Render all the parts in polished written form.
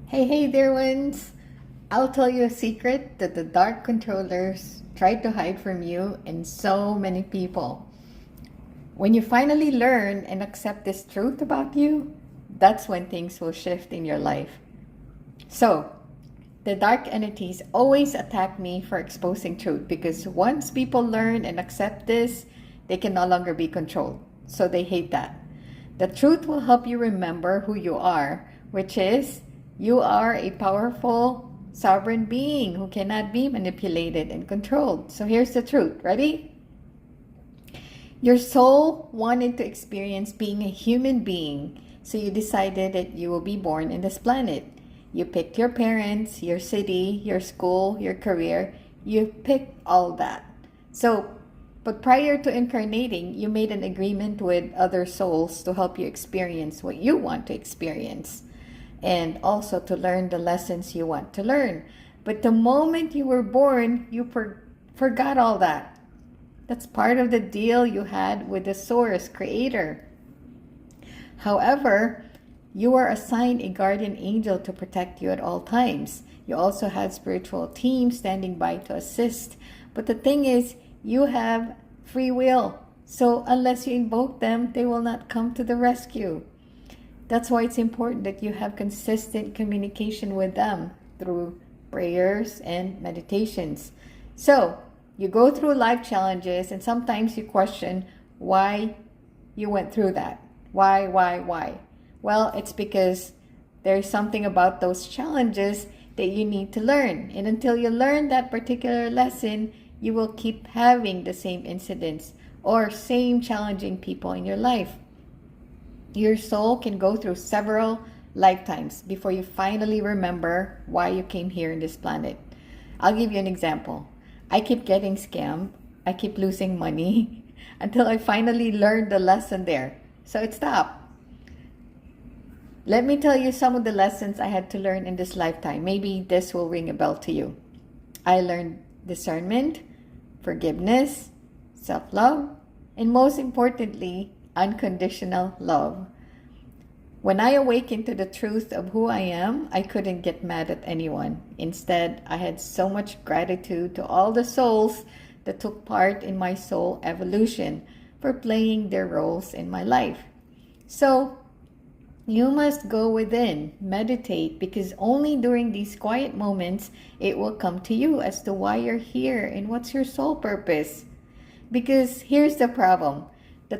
Hey there, ones! I'll tell you a secret that the dark controllers tried to hide from you and so many people. When you finally learn and accept this truth about you, that's when things will shift in your life. So, the dark entities always attack me for exposing truth because once people learn and accept this, they can no longer be controlled. So they hate that. The truth will help you remember who you are, which is you are a powerful, sovereign being who cannot be manipulated and controlled. So here's the truth. Ready? Your soul wanted to experience being a human being, so you decided that you will be born in this planet. You picked your parents, your city, your school, your career. You picked all that. But prior to incarnating, you made an agreement with other souls to help you experience what you want to experience, and also to learn the lessons you want to learn. But the moment you were born, you forgot all that. That's part of the deal you had with the Source Creator. However, you were assigned a guardian angel to protect you at all times. You also had spiritual teams standing by to assist. But the thing is, you have free will. So unless you invoke them, they will not come to the rescue. That's why it's important that you have consistent communication with them through prayers and meditations. So you go through life challenges and sometimes you question why you went through that. Why? Well, it's because there's something about those challenges that you need to learn. And until you learn that particular lesson, you will keep having the same incidents or same challenging people in your life. Your soul can go through several lifetimes before you finally remember why you came here in this planet. I'll give you an example. I keep getting scammed. I keep losing money until I finally learned the lesson there. So it stopped. Let me tell you some of the lessons I had to learn in this lifetime. Maybe this will ring a bell to you. I learned discernment, forgiveness, self-love, and most importantly, unconditional love. When I awakened to the truth of who I am, I couldn't get mad at anyone. Instead, I had so much gratitude to all the souls that took part in my soul evolution for playing their roles in my life. So, you must go within, meditate, because only during these quiet moments, it will come to you as to why you're here and what's your soul purpose. Because here's the problem. The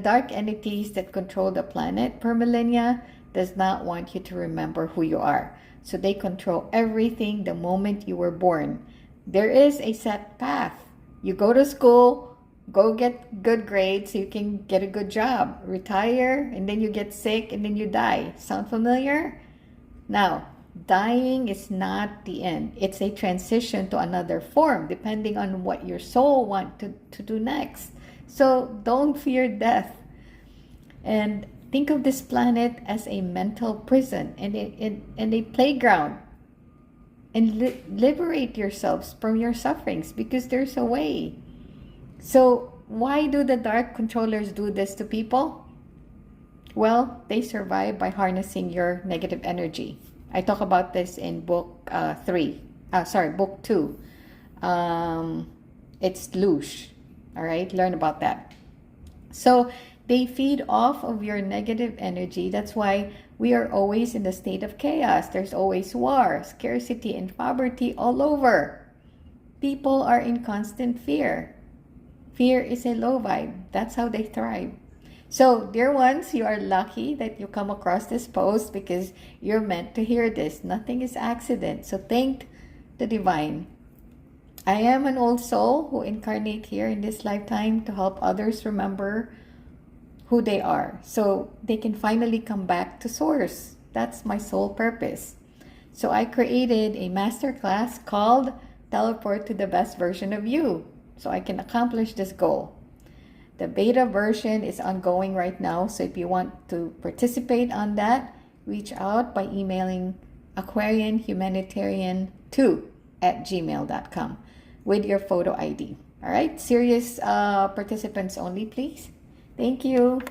dark entities that control the planet per millennia does not want you to remember who you are. So they control everything the moment you were born. There is a set path. You go to school, go get good grades so you can get a good job. Retire, and then you get sick, and then you die. Sound familiar? Now, dying is not the end. It's a transition to another form, depending on what your soul wants to do next. So don't fear death. And think of this planet as a mental prison and a playground. And liberate yourselves from your sufferings because there's a way. So why do the dark controllers do this to people? Well, they survive by harnessing your negative energy. I talk about this in book 2. It's Loosh. All right, learn about that. So they feed off of your negative energy. That's why we are always in the state of chaos. There's always war, scarcity, and poverty all over. People are in constant fear. Fear is a low vibe. That's how they thrive. So, dear ones, you are lucky that you come across this post because you're meant to hear this. Nothing is accident. So thank the divine. I am an old soul who incarnate here in this lifetime to help others remember who they are so they can finally come back to source. That's my soul purpose. So I created a masterclass called Teleport to the Best Version of You so I can accomplish this goal. The beta version is ongoing right now, so if you want to participate on that, reach out by emailing aquarianhumanitarian2@gmail.com with your photo ID. All right, serious participants only, please. Thank you.